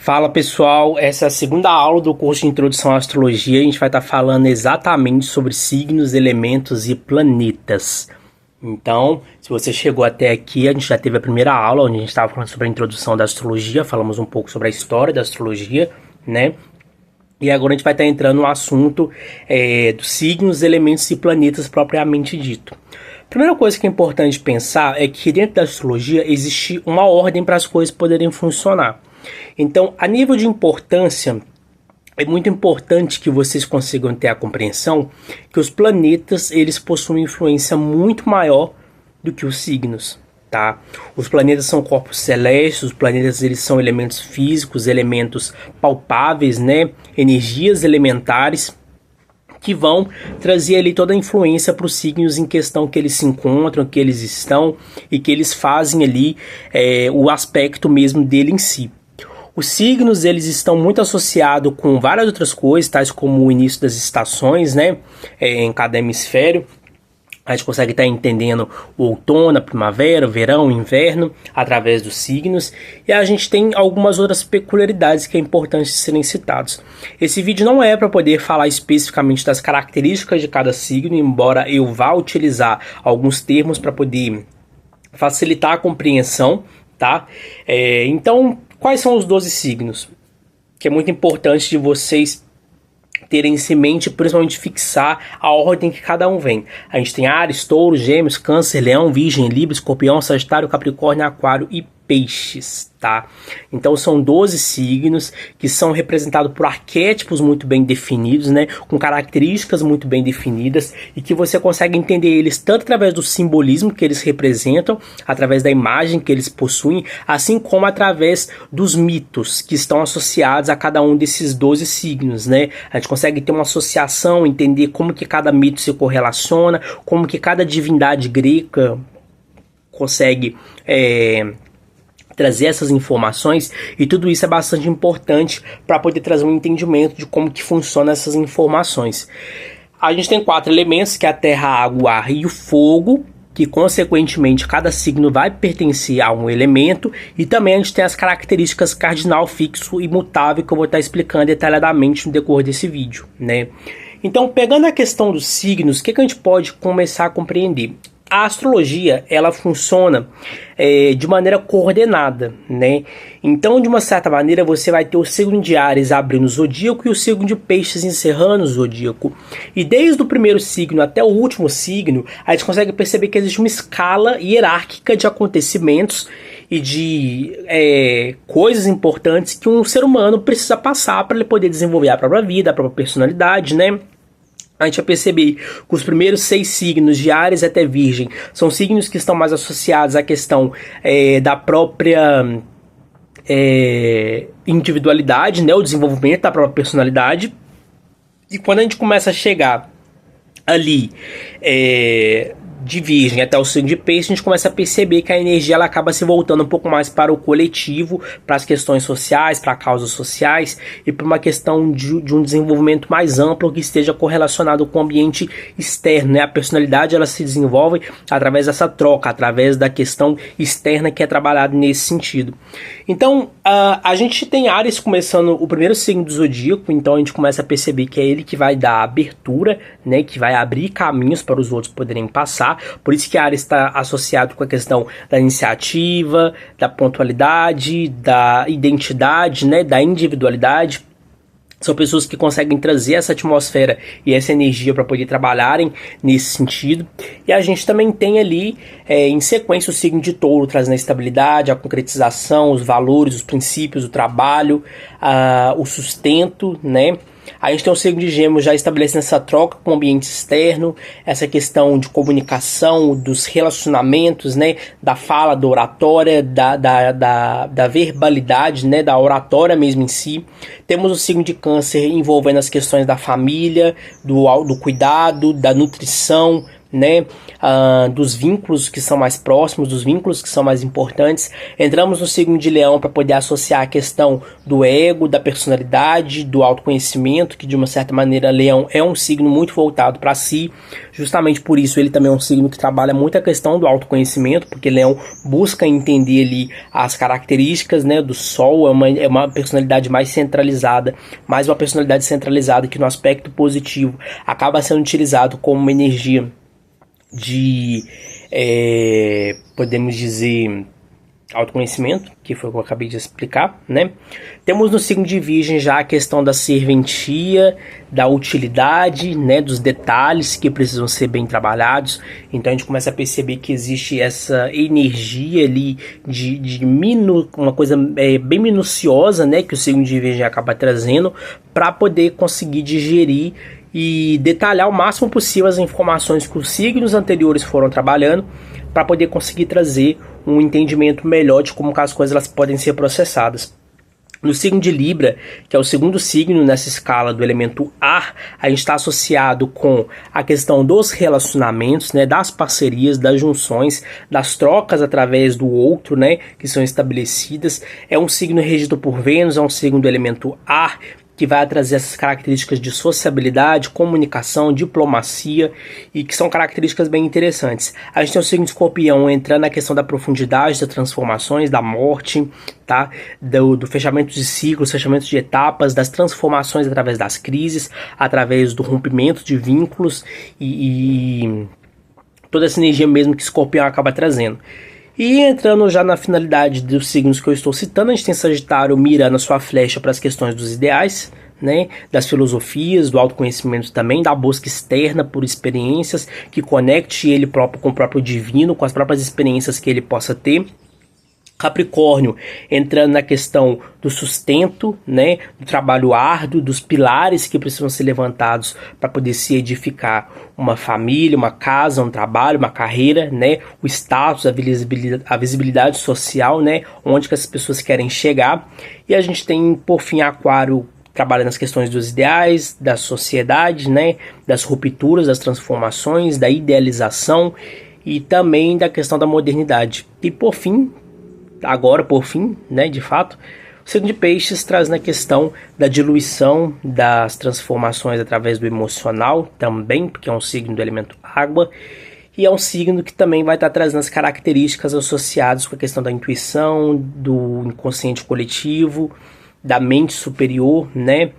Fala pessoal, essa é a segunda aula do curso de Introdução à Astrologia. A gente vai estar falando exatamente sobre signos, elementos e planetas. Então, se você chegou até aqui, a gente já teve a primeira aula, onde a gente estava falando sobre a introdução da astrologia, falamos um pouco sobre a história da astrologia, né? E agora a gente vai estar entrando no assunto dos signos, elementos e planetas propriamente dito. A primeira coisa que é importante pensar é que dentro da astrologia existe uma ordem para as coisas poderem funcionar. Então, a nível de importância, é muito importante que vocês consigam ter a compreensão que os planetas, eles possuem influência muito maior do que os signos, tá? Os planetas são corpos celestes, os planetas eles são elementos físicos, elementos palpáveis, né? Energias elementares que vão trazer ali toda a influência para os signos em questão que eles se encontram, que eles estão e que eles fazem ali o aspecto mesmo dele em si. Os signos, eles estão muito associados com várias outras coisas, tais como o início das estações, né, em cada hemisfério. A gente consegue estar entendendo o outono, a primavera, o verão, o inverno, através dos signos. E a gente tem algumas outras peculiaridades que é importante serem citados. Esse vídeo não é para poder falar especificamente das características de cada signo, embora eu vá utilizar alguns termos para poder facilitar a compreensão, tá? Então, quais são os 12 signos? Que é muito importante de vocês terem isso em mente, principalmente fixar a ordem que cada um vem. A gente tem Áries, Touro, Gêmeos, Câncer, Leão, Virgem, Libra, Escorpião, Sagitário, Capricórnio, Aquário e Peixes, tá? Então são 12 signos que são representados por arquétipos muito bem definidos, né? Com características muito bem definidas e que você consegue entender eles tanto através do simbolismo que eles representam, através da imagem que eles possuem, assim como através dos mitos que estão associados a cada um desses 12 signos, né? A gente consegue ter uma associação, entender como que cada mito se correlaciona, como que cada divindade grega consegue trazer essas informações, e tudo isso é bastante importante para poder trazer um entendimento de como que funcionam essas informações. A gente tem 4 elementos, que é a terra, a água, o ar e o fogo, que consequentemente cada signo vai pertencer a um elemento, e também a gente tem as características cardinal, fixo e mutável, que eu vou estar explicando detalhadamente no decorrer desse vídeo, né? Então, pegando a questão dos signos, o que a gente pode começar a compreender? A astrologia, ela funciona de maneira coordenada, né? Então, de uma certa maneira, você vai ter o signo de Áries abrindo o zodíaco e o signo de Peixes encerrando o zodíaco. E desde o primeiro signo até o último signo, a gente consegue perceber que existe uma escala hierárquica de acontecimentos e de coisas importantes que um ser humano precisa passar para ele poder desenvolver a própria vida, a própria personalidade, né? A gente vai perceber que os primeiros 6 signos, de Áries até Virgem, são signos que estão mais associados à questão da própria individualidade, né, o desenvolvimento da própria personalidade. E quando a gente começa a chegar ali de Virgem até o signo de Peixe, a gente começa a perceber que a energia ela acaba se voltando um pouco mais para o coletivo, para as questões sociais, para causas sociais e para uma questão de um desenvolvimento mais amplo que esteja correlacionado com o ambiente externo, né? A personalidade ela se desenvolve através dessa troca, através da questão externa que é trabalhada nesse sentido. Então, a gente tem Áries começando o primeiro signo do zodíaco, então a gente começa a perceber que é ele que vai dar abertura, né? Que vai abrir caminhos para os outros poderem passar. Por isso que Áries está associado com a questão da iniciativa, da pontualidade, da identidade, né, da individualidade. São pessoas que conseguem trazer essa atmosfera e essa energia para poder trabalharem nesse sentido. E a gente também tem ali, em sequência, o signo de Touro, trazendo a estabilidade, a concretização, os valores, os princípios, o trabalho, o sustento, né? A gente tem o signo de Gêmeos já estabelecendo essa troca com o ambiente externo, essa questão de comunicação, dos relacionamentos, né, da fala, da oratória, da verbalidade, né, da oratória mesmo em si. Temos o signo de Câncer envolvendo as questões da família, do cuidado, da nutrição, né, dos vínculos que são mais próximos, dos vínculos que são mais importantes. Entramos no signo de Leão para poder associar a questão do ego, da personalidade, do autoconhecimento, que de uma certa maneira Leão é um signo muito voltado para si. Justamente por isso ele também é um signo que trabalha muito a questão do autoconhecimento, porque Leão busca entender ali as características, né, do Sol. É uma personalidade mais centralizada, mais uma personalidade centralizada que no aspecto positivo acaba sendo utilizado como uma energia de, podemos dizer, autoconhecimento, que foi o que eu acabei de explicar, né? Temos no signo de Virgem já a questão da serventia, da utilidade, né, dos detalhes que precisam ser bem trabalhados. Então a gente começa a perceber que existe essa energia ali uma coisa bem minuciosa, né, que o signo de Virgem acaba trazendo para poder conseguir digerir e detalhar o máximo possível as informações que os signos anteriores foram trabalhando, para poder conseguir trazer um entendimento melhor de como as coisas elas podem ser processadas. No signo de Libra, que é o segundo signo nessa escala do elemento ar, a gente está associado com a questão dos relacionamentos, né, das parcerias, das junções, das trocas através do outro, né, que são estabelecidas. É um signo regido por Vênus, é um signo do elemento ar, que vai trazer essas características de sociabilidade, comunicação, diplomacia, e que são características bem interessantes. A gente tem o signo de Escorpião entrando na questão da profundidade, das transformações, da morte, tá? Do fechamento de ciclos, fechamento de etapas, das transformações através das crises, através do rompimento de vínculos e toda essa energia mesmo que Escorpião acaba trazendo. E entrando já na finalidade dos signos que eu estou citando, a gente tem Sagitário mirando a sua flecha para as questões dos ideais, né, das filosofias, do autoconhecimento também, da busca externa por experiências que conecte ele próprio com o próprio divino, com as próprias experiências que ele possa ter. Capricórnio entrando na questão do sustento, né, do trabalho árduo, dos pilares que precisam ser levantados para poder se edificar uma família, uma casa, um trabalho, uma carreira, né, o status, a visibilidade social, né, onde que as pessoas querem chegar. E a gente tem, por fim, Aquário trabalhando nas questões dos ideais, da sociedade, né, das rupturas, das transformações, da idealização e também da questão da modernidade. E por fim, né, de fato, o signo de Peixes traz na questão da diluição, das transformações através do emocional também, porque é um signo do elemento água, e é um signo que também vai estar trazendo as características associadas com a questão da intuição, do inconsciente coletivo, da mente superior, né,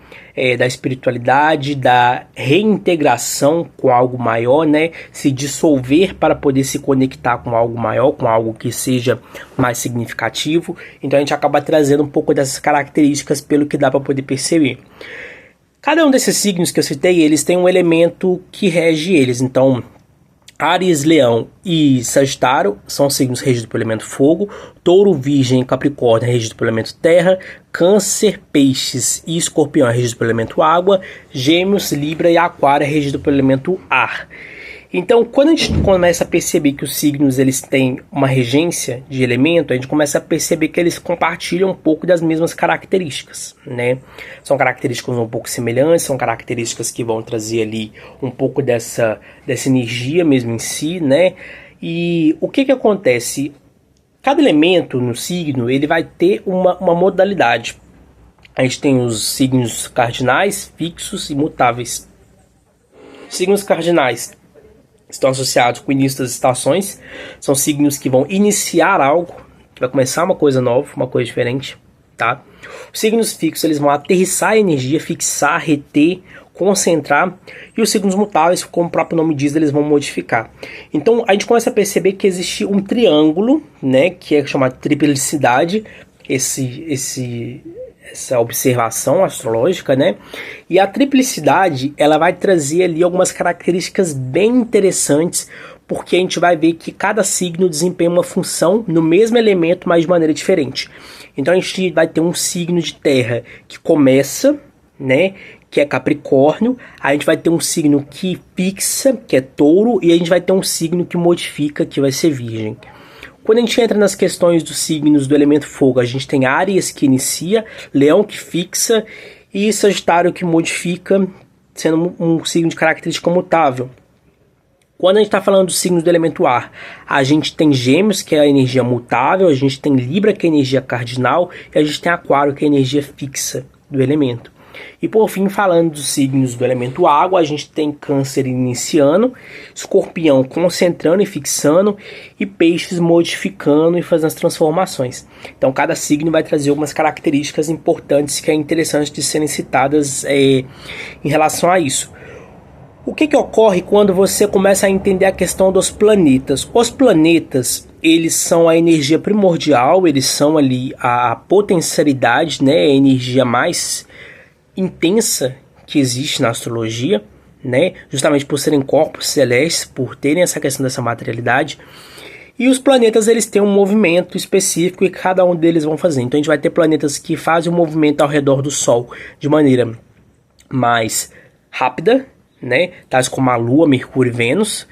da espiritualidade, da reintegração com algo maior, né, se dissolver para poder se conectar com algo maior, com algo que seja mais significativo. Então a gente acaba trazendo um pouco dessas características pelo que dá para poder perceber. Cada um desses signos que eu citei, eles têm um elemento que rege eles. Então Áries, Leão e Sagitário são signos regidos pelo elemento fogo. Touro, Virgem e Capricórnio é regido pelo elemento terra. Câncer, Peixes e Escorpião é regido pelo elemento água. Gêmeos, Libra e Aquário é regido pelo elemento ar. Então, quando a gente começa a perceber que os signos eles têm uma regência de elemento, a gente começa a perceber que eles compartilham um pouco das mesmas características, né? São características um pouco semelhantes, são características que vão trazer ali um pouco dessa energia mesmo em si, né? E o que acontece? Cada elemento no signo ele vai ter uma modalidade. A gente tem os signos cardinais, fixos e mutáveis. Signos cardinais estão associados com o início das estações, são signos que vão iniciar algo, que vai começar uma coisa nova, uma coisa diferente, tá? Os signos fixos, eles vão aterrissar a energia, fixar, reter, concentrar, e os signos mutáveis, como o próprio nome diz, eles vão modificar. Então a gente começa a perceber que existe um triângulo, né, que é chamado de triplicidade, essa observação astrológica, né? E a triplicidade, ela vai trazer ali algumas características bem interessantes, porque a gente vai ver que cada signo desempenha uma função no mesmo elemento, mas de maneira diferente. Então a gente vai ter um signo de terra que começa, né, que é Capricórnio, a gente vai ter um signo que fixa, que é Touro, e a gente vai ter um signo que modifica, que vai ser Virgem. Quando a gente entra nas questões dos signos do elemento fogo, a gente tem Áries que inicia, Leão que fixa e Sagitário que modifica, sendo um signo de característica mutável. Quando a gente está falando dos signos do elemento ar, a gente tem Gêmeos, que é a energia mutável, a gente tem Libra, que é a energia cardinal, e a gente tem Aquário, que é a energia fixa do elemento. E por fim, falando dos signos do elemento água, a gente tem Câncer iniciando, Escorpião concentrando e fixando, e Peixes modificando e fazendo as transformações. Então cada signo vai trazer algumas características importantes que é interessante de serem citadas em relação a isso. O que ocorre quando você começa a entender a questão dos planetas? Os planetas, eles são a energia primordial, eles são ali a potencialidade, né, a energia mais intensa que existe na astrologia, né, justamente por serem corpos celestes, por terem essa questão dessa materialidade. E os planetas, eles têm um movimento específico e cada um deles vão fazer. Então a gente vai ter planetas que fazem o movimento ao redor do Sol de maneira mais rápida, né, tais como a Lua, Mercúrio e Vênus,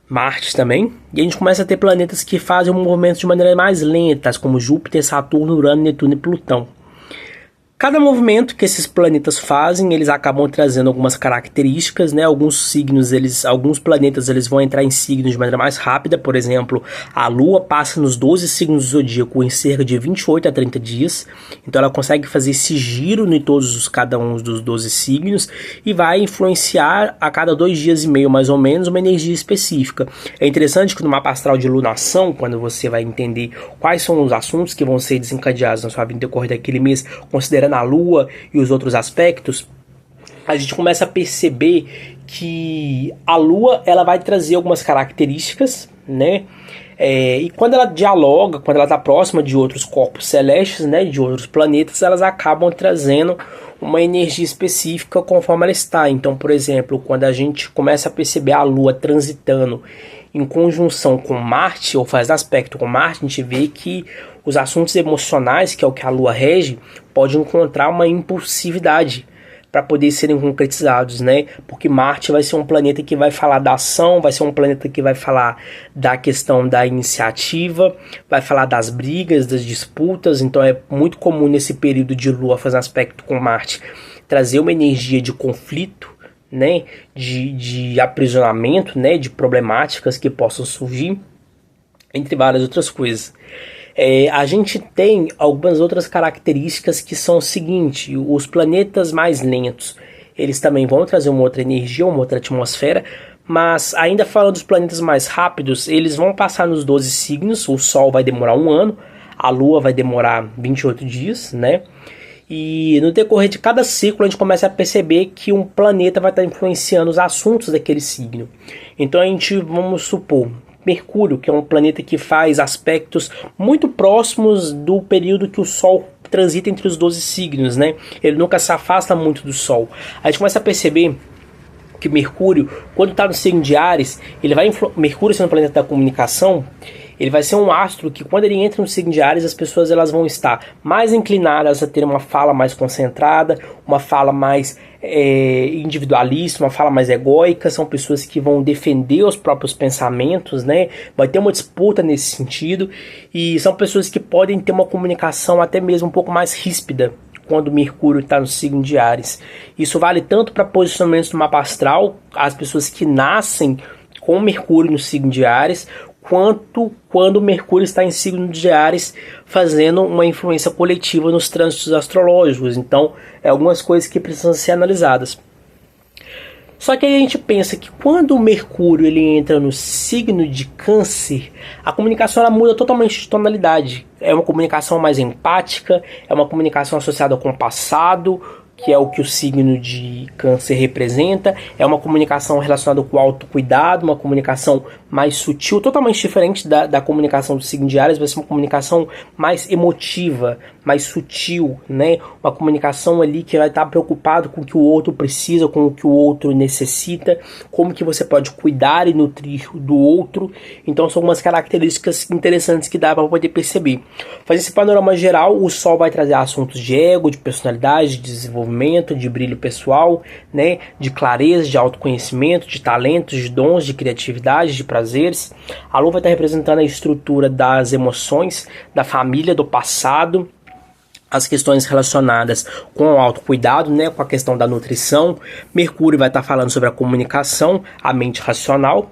Marte também, e a gente começa a ter planetas que fazem um movimento de maneira mais lenta, tais como Júpiter, Saturno, Urano, Netuno e Plutão. Cada movimento que esses planetas fazem, eles acabam trazendo algumas características, né? Alguns planetas eles vão entrar em signos de maneira mais rápida. Por exemplo, a Lua passa nos 12 signos do zodíaco em cerca de 28 a 30 dias. Então ela consegue fazer esse giro em cada um dos 12 signos e vai influenciar a cada 2 dias e meio, mais ou menos, uma energia específica. É interessante que no mapa astral de lunação, quando você vai entender quais são os assuntos que vão ser desencadeados na sua vida no decorrer daquele mês, considerando a Lua e os outros aspectos, a gente começa a perceber que a Lua ela vai trazer algumas características, né? E quando ela dialoga, quando ela está próxima de outros corpos celestes, né, de outros planetas, elas acabam trazendo uma energia específica conforme ela está. Então, por exemplo, quando a gente começa a perceber a Lua transitando em conjunção com Marte, ou faz aspecto com Marte, a gente vê que os assuntos emocionais, que é o que a Lua rege, podem encontrar uma impulsividade para poder serem concretizados, né? Porque Marte vai ser um planeta que vai falar da ação, vai ser um planeta que vai falar da questão da iniciativa, vai falar das brigas, das disputas. Então é muito comum nesse período de Lua fazer aspecto com Marte trazer uma energia de conflito, né? De aprisionamento, né? De problemáticas que possam surgir, entre várias outras coisas. A gente tem algumas outras características que são o seguinte: os planetas mais lentos, eles também vão trazer uma outra energia, uma outra atmosfera, mas ainda falando dos planetas mais rápidos, eles vão passar nos 12 signos. O Sol vai demorar 1 ano, a Lua vai demorar 28 dias, né? E no decorrer de cada ciclo a gente começa a perceber que um planeta vai estar influenciando os assuntos daquele signo. Então a gente, vamos supor, Mercúrio, que é um planeta que faz aspectos muito próximos do período que o Sol transita entre os 12 signos, né? Ele nunca se afasta muito do Sol. A gente começa a perceber que Mercúrio, quando está no signo de Áries, Mercúrio sendo o planeta da comunicação, ele vai ser um astro que, quando ele entra no signo de Áries, as pessoas elas vão estar mais inclinadas a ter uma fala mais concentrada, uma fala mais individualista, uma fala mais egóica. São pessoas que vão defender os próprios pensamentos, né? Vai ter uma disputa nesse sentido, e são pessoas que podem ter uma comunicação até mesmo um pouco mais ríspida quando Mercúrio está no signo de Áries. Isso vale tanto para posicionamentos no mapa astral, as pessoas que nascem com Mercúrio no signo de Áries, quanto quando Mercúrio está em signo de Áries, fazendo uma influência coletiva nos trânsitos astrológicos. Então, algumas coisas que precisam ser analisadas. Só que aí a gente pensa que quando o Mercúrio ele entra no signo de Câncer, a comunicação ela muda totalmente de tonalidade. É uma comunicação mais empática, é uma comunicação associada com o passado, que é o que o signo de Câncer representa. É uma comunicação relacionada com o autocuidado, uma comunicação mais sutil, totalmente diferente da comunicação do signo de Áries. Vai ser uma comunicação mais emotiva, mais sutil, né? Uma comunicação ali que vai estar preocupado com o que o outro precisa, com o que o outro necessita, como que você pode cuidar e nutrir do outro. Então são algumas características interessantes que dá para poder perceber. Fazendo esse panorama geral, o Sol vai trazer assuntos de ego, de personalidade, de desenvolvimento, de brilho pessoal, né? De clareza, de autoconhecimento, de talentos, de dons, de criatividade, de prazeres. A Lua vai estar representando a estrutura das emoções, da família, do passado. as questões relacionadas com o autocuidado, né, com a questão da nutrição. Mercúrio vai estar falando sobre a comunicação, a mente racional.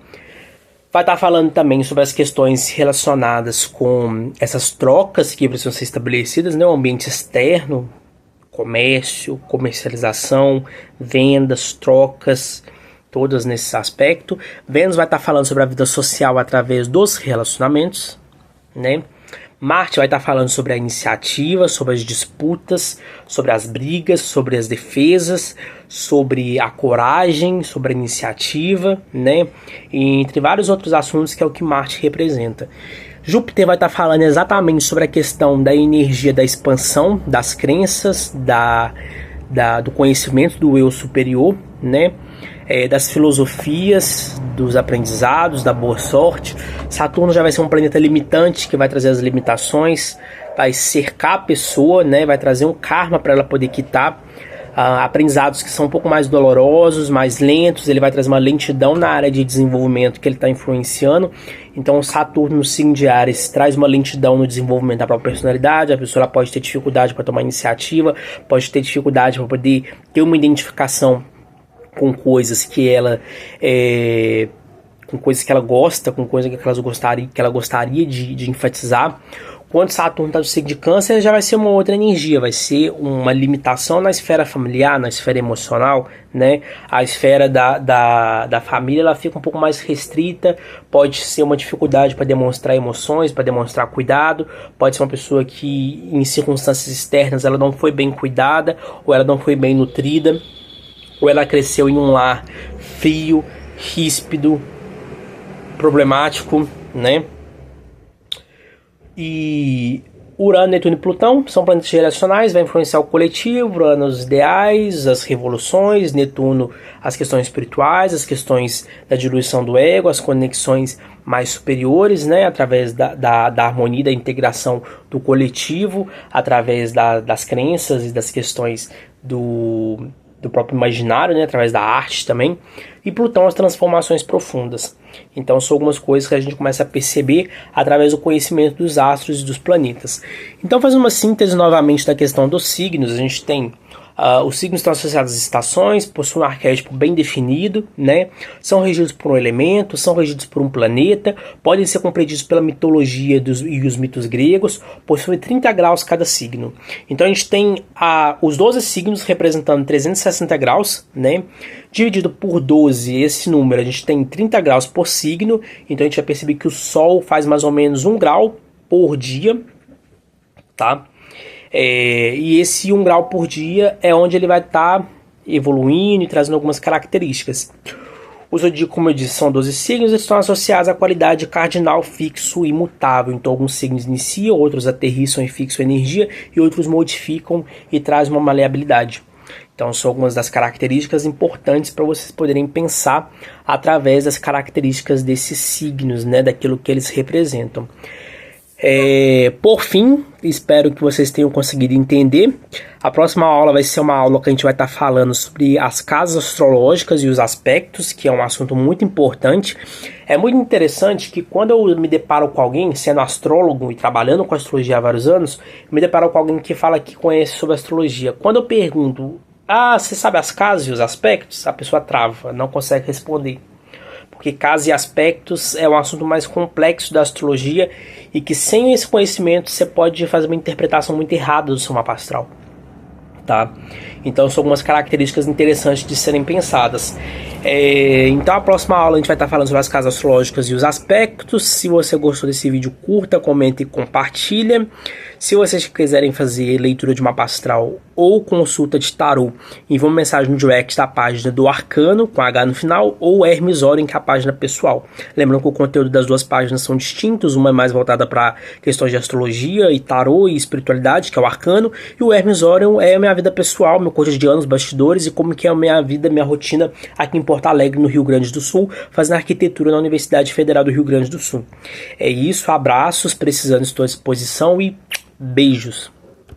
Vai estar falando também sobre as questões relacionadas com essas trocas que precisam ser estabelecidas, né, o ambiente externo, comércio, comercialização, vendas, trocas, todas nesse aspecto. Vênus vai estar falando sobre a vida social através dos relacionamentos, né? Marte vai estar falando sobre a iniciativa, sobre as disputas, sobre as brigas, sobre as defesas, sobre a coragem, sobre a iniciativa, né? E entre vários outros assuntos que é o que Marte representa. Júpiter vai estar falando exatamente sobre a questão da energia da expansão, das crenças, do conhecimento do eu superior, né? Das filosofias, dos aprendizados, da boa sorte. Saturno já vai ser um planeta limitante, que vai trazer as limitações, vai cercar a pessoa, né? Vai trazer um karma para ela poder quitar. Aprendizados que são um pouco mais dolorosos, mais lentos. Ele vai trazer uma lentidão na área de desenvolvimento que ele está influenciando. Então o Saturno no signo de Áries traz uma lentidão no desenvolvimento da própria personalidade. A pessoa ela pode ter dificuldade para tomar iniciativa, pode ter dificuldade para poder ter uma identificação com coisas que ela com coisas que ela gosta, com coisas que ela gostaria de enfatizar. Quando Saturno está no signo de Câncer, já vai ser uma outra energia, vai ser uma limitação na esfera familiar, na esfera emocional, né? A esfera da família ela fica um pouco mais restrita, pode ser uma dificuldade para demonstrar emoções, para demonstrar cuidado, pode ser uma pessoa que em circunstâncias externas ela não foi bem cuidada, ou ela não foi bem nutrida, ou ela cresceu em um lar frio, ríspido, problemático, né? E Urano, Netuno e Plutão são planetas geracionais, vai influenciar o coletivo. Urano os ideais, as revoluções, Netuno as questões espirituais, as questões da diluição do ego, as conexões mais superiores, né, através da harmonia, da integração do coletivo, através das crenças e das questões do próprio imaginário, né, através da arte também. E Plutão as transformações profundas. Então são algumas coisas que a gente começa a perceber através do conhecimento dos astros e dos planetas. Então, fazendo uma síntese novamente da questão dos signos, a gente tem os signos estão associados às estações, possuem um arquétipo bem definido, né? São regidos por um elemento, são regidos por um planeta, podem ser compreendidos pela mitologia e os mitos gregos, possuem 30 graus cada signo. Então a gente tem os 12 signos representando 360 graus, né? Dividido por 12, esse número, a gente tem 30 graus por signo, então a gente vai perceber que o Sol faz mais ou menos 1 grau por dia, tá? E esse 1 grau por dia é onde ele vai estar evoluindo e trazendo algumas características. Os zodíacos, como eu disse, são 12 signos, eles estão associados à qualidade cardinal fixo e imutável. Então alguns signos iniciam, outros aterrissam e fixam energia, e outros modificam e trazem uma maleabilidade. Então são algumas das características importantes para vocês poderem pensar através das características desses signos, né, daquilo que eles representam. Por fim, espero que vocês tenham conseguido entender. A próxima aula vai ser uma aula que a gente vai estar falando sobre as casas astrológicas e os aspectos, que é um assunto muito importante. É muito interessante que quando eu me deparo com alguém, sendo astrólogo e trabalhando com astrologia há vários anos, eu me deparo com alguém que fala que conhece sobre astrologia. Quando eu pergunto, você sabe as casas e os aspectos? A pessoa trava, não consegue responder. Porque casas e aspectos é um assunto mais complexo da astrologia e que sem esse conhecimento você pode fazer uma interpretação muito errada do seu mapa astral, tá? Então são algumas características interessantes de serem pensadas. Então a próxima aula a gente vai estar falando sobre as casas astrológicas e os aspectos. Se você gostou desse vídeo, curta, comenta e compartilha. Se vocês quiserem fazer leitura de mapa astral ou consulta de tarô, envie uma mensagem no direct da página do Arcano, com H no final, ou Hermes Orion, que é a página pessoal. Lembrando que o conteúdo das duas páginas são distintos, uma é mais voltada para questões de astrologia e tarô e espiritualidade, que é o Arcano, e o Hermes Orion é a minha vida pessoal, meu cotidiano, os bastidores e como que é a minha vida, minha rotina aqui em Porto Alegre, no Rio Grande do Sul, fazendo arquitetura na Universidade Federal do Rio Grande do Sul. É isso, abraços, precisando, estou à disposição e beijos.